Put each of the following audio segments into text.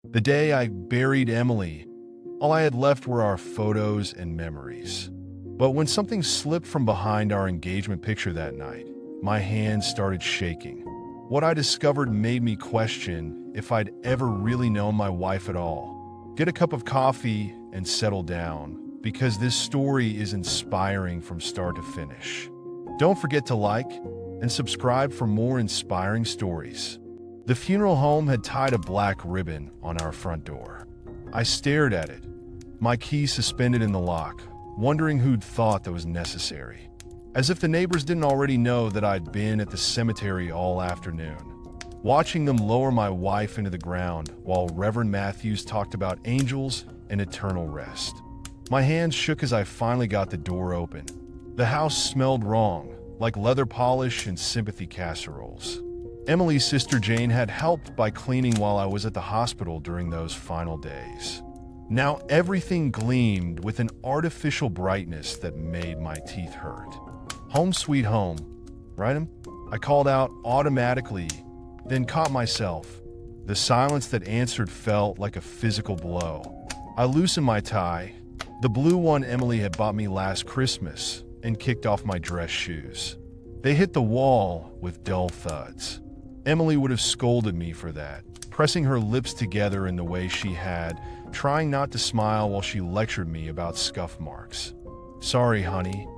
The day I buried Emily, all I had left were our photos and memories. But when something slipped from behind our engagement picture that night, my hands started shaking. What I discovered made me question if I'd ever really known my wife at all. Get a cup of coffee and settle down, because this story is inspiring from start to finish. Don't forget to like and subscribe for more inspiring stories. The funeral home had tied a black ribbon on our front door. I stared at it, my key suspended in the lock, wondering who'd thought that was necessary. As if the neighbors didn't already know that I'd been at the cemetery all afternoon, watching them lower my wife into the ground while Reverend Matthews talked about angels and eternal rest. My hands shook as I finally got the door open. The house smelled wrong, like leather polish and sympathy casseroles. Emily's sister Jane had helped by cleaning while I was at the hospital during those final days. Now everything gleamed with an artificial brightness that made my teeth hurt. Home sweet home, right? I called out automatically, then caught myself. The silence that answered felt like a physical blow. I loosened my tie, the blue one Emily had bought me last Christmas, and kicked off my dress shoes. They hit the wall with dull thuds. Emily would have scolded me for that, pressing her lips together in the way she had, trying not to smile while she lectured me about scuff marks. "Sorry, honey,"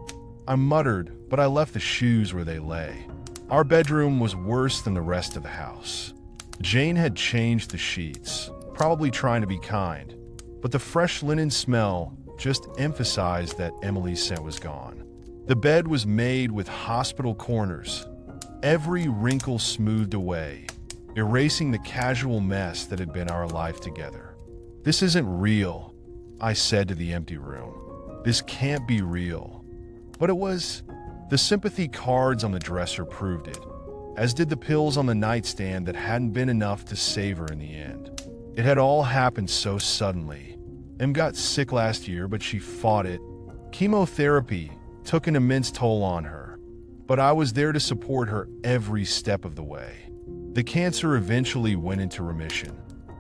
I muttered, but I left the shoes where they lay. Our bedroom was worse than the rest of the house. Jane had changed the sheets, probably trying to be kind, but the fresh linen smell just emphasized that Emily's scent was gone. The bed was made with hospital corners, every wrinkle smoothed away, erasing the casual mess that had been our life together. "This isn't real," I said to the empty room. "This can't be real." But it was. The sympathy cards on the dresser proved it, as did the pills on the nightstand that hadn't been enough to save her in the end. It had all happened so suddenly. Em got sick last year, but she fought it. Chemotherapy took an immense toll on her, but I was there to support her every step of the way. The cancer eventually went into remission.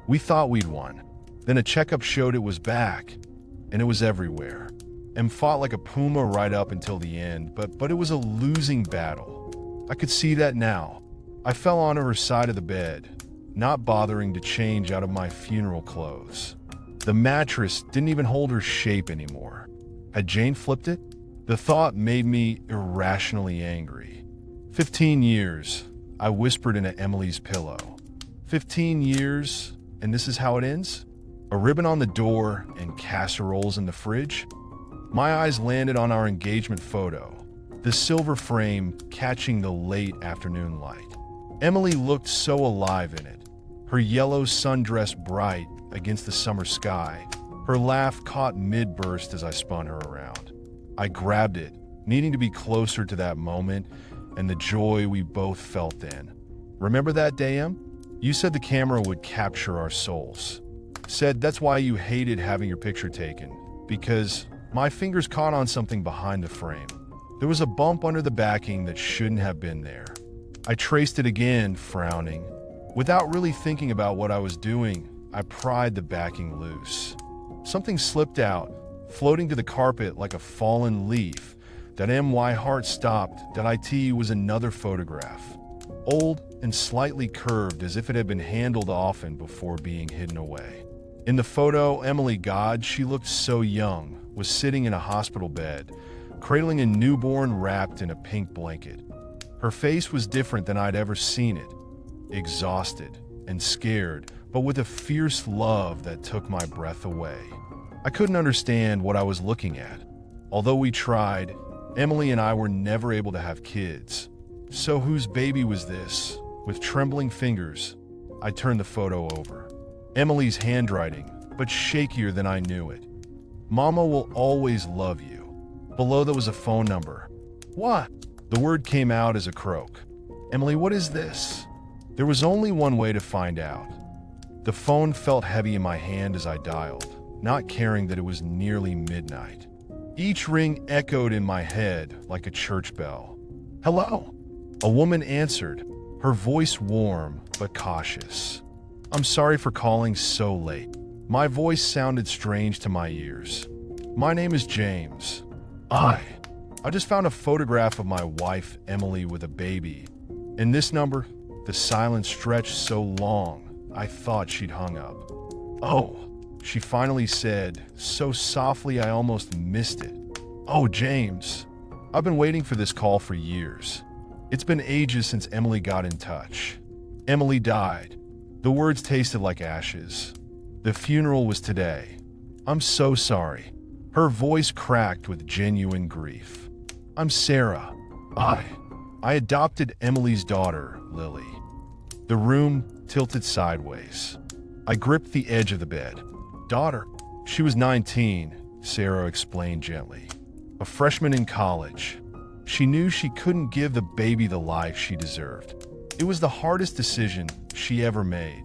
We thought we'd won. Then a checkup showed it was back, and it was everywhere. Em fought like a puma right up until the end, but it was a losing battle. I could see that now. I fell onto her side of the bed, not bothering to change out of my funeral clothes. The mattress didn't even hold her shape anymore. Had Jane flipped it? The thought made me irrationally angry. 15 years, I whispered into Emily's pillow. 15 years, and this is how it ends? A ribbon on the door and casseroles in the fridge? My eyes landed on our engagement photo, the silver frame catching the late afternoon light. Emily looked so alive in it, her yellow sundress bright against the summer sky. Her laugh caught mid-burst as I spun her around. I grabbed it, needing to be closer to that moment and the joy we both felt then. "Remember that day, Em? You said the camera would capture our souls. Said that's why you hated having your picture taken, because..." My fingers caught on something behind the frame. There was a bump under the backing that shouldn't have been there. I traced it again, frowning. Without really thinking about what I was doing, I pried the backing loose. Something slipped out, floating to the carpet like a fallen leaf. That my heart stopped. That IT was another photograph. Old and slightly curved, as if it had been handled often before being hidden away. In the photo, Emily, God, she looked so young, was sitting in a hospital bed, cradling a newborn wrapped in a pink blanket. Her face was different than I'd ever seen it, exhausted and scared, but with a fierce love that took my breath away. I couldn't understand what I was looking at. Although we tried, Emily and I were never able to have kids. So whose baby was this? With trembling fingers, I turned the photo over. Emily's handwriting, but shakier than I knew it. "Mama will always love you." Below there was a phone number. "What?" The word came out as a croak. "Emily, what is this?" There was only one way to find out. The phone felt heavy in my hand as I dialed, not caring that it was nearly midnight. Each ring echoed in my head like a church bell. "Hello?" A woman answered, her voice warm but cautious. I'm sorry for calling so late. My voice sounded strange to my ears. My name is James. I just found a photograph of my wife, Emily, with a baby. In this number, the silence stretched so long, I thought she'd hung up. Oh, she finally said, so softly I almost missed it. Oh, James, I've been waiting for this call for years. It's been ages since Emily got in touch. Emily died. The words tasted like ashes. The funeral was today. I'm so sorry. Her voice cracked with genuine grief. I'm Sarah. I adopted Emily's daughter, Lily. The room tilted sideways. I gripped the edge of the bed. Daughter? She was 19, Sarah explained gently. A freshman in college. She knew she couldn't give the baby the life she deserved. It was the hardest decision she ever made.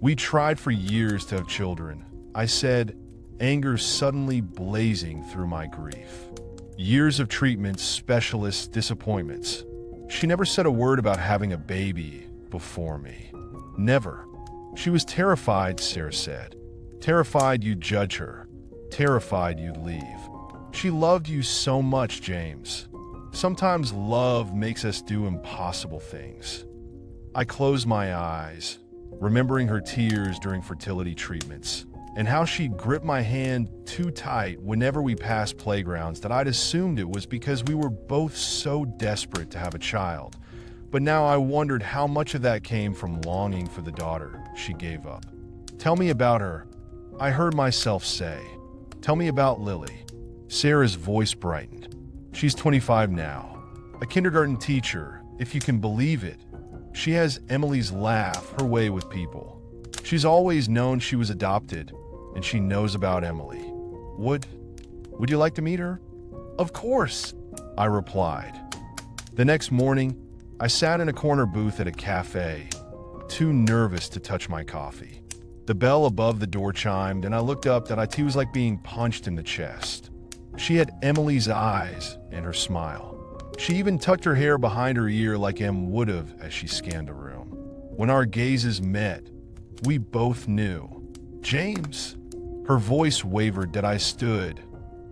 We tried for years to have children, I said, anger suddenly blazing through my grief. Years of treatments, specialists, disappointments. She never said a word about having a baby before me. Never. She was terrified, Sarah said. Terrified you'd judge her. Terrified you'd leave. She loved you so much, James. Sometimes love makes us do impossible things. I closed my eyes, remembering her tears during fertility treatments, and how she'd grip my hand too tight whenever we passed playgrounds that I'd assumed it was because we were both so desperate to have a child. But now I wondered how much of that came from longing for the daughter she gave up. Tell me about her, I heard myself say. Tell me about Lily. Sarah's voice brightened. She's 25 now, a kindergarten teacher, if you can believe it. She has Emily's laugh her way with people. She's always known she was adopted, and she knows about Emily. Would you like to meet her? Of course, I replied. The next morning, I sat in a corner booth at a cafe, too nervous to touch my coffee. The bell above the door chimed, and I looked up. That IT was like being punched in the chest. She had Emily's eyes and her smile. She even tucked her hair behind her ear like Em would have as she scanned the room. When our gazes met, we both knew. James! Her voice wavered that I stood,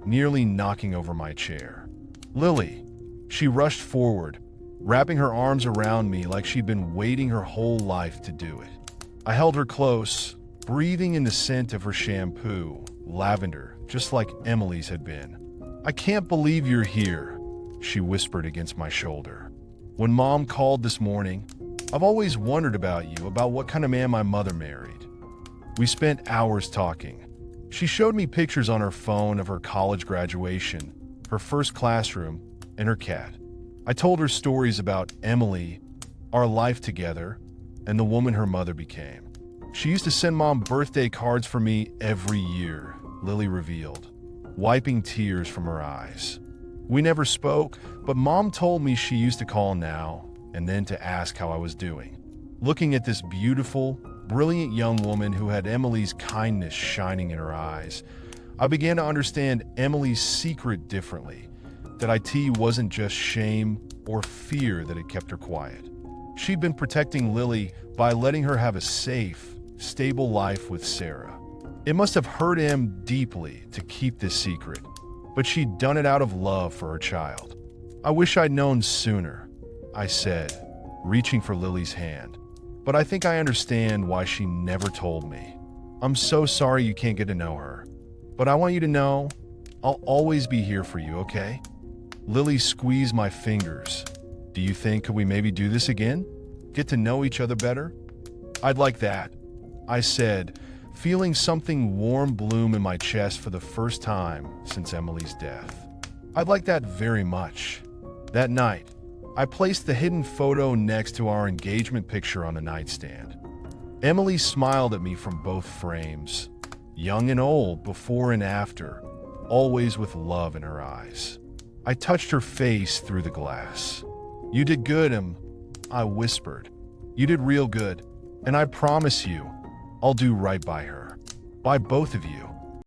nearly knocking over my chair. Lily! She rushed forward, wrapping her arms around me like she'd been waiting her whole life to do it. I held her close, breathing in the scent of her shampoo, lavender, just like Emily's had been. I can't believe you're here, she whispered against my shoulder. When Mom called this morning, I've always wondered about you, about what kind of man my mother married. We spent hours talking. She showed me pictures on her phone of her college graduation, her first classroom, and her cat. I told her stories about Emily, our life together, and the woman her mother became. She used to send Mom birthday cards for me every year, Lily revealed, wiping tears from her eyes. We never spoke, but Mom told me she used to call now and then to ask how I was doing. Looking at this beautiful, brilliant young woman who had Emily's kindness shining in her eyes, I began to understand Emily's secret differently, that IT wasn't just shame or fear that had kept her quiet. She'd been protecting Lily by letting her have a safe, stable life with Sarah. It must have hurt Em deeply to keep this secret, but she'd done it out of love for her child. I wish I'd known sooner, I said, reaching for Lily's hand. But I think I understand why she never told me. I'm so sorry you can't get to know her. But I want you to know, I'll always be here for you, okay? Lily squeezed my fingers. Do you think could we maybe do this again? Get to know each other better? I'd like that, I said, feeling something warm bloom in my chest for the first time since Emily's death. I'd like that very much. That night, I placed the hidden photo next to our engagement picture on the nightstand. Emily smiled at me from both frames, young and old, before and after, always with love in her eyes. I touched her face through the glass. You did good, Em, I whispered. You did real good, and I promise you, I'll do right by her. By both of you.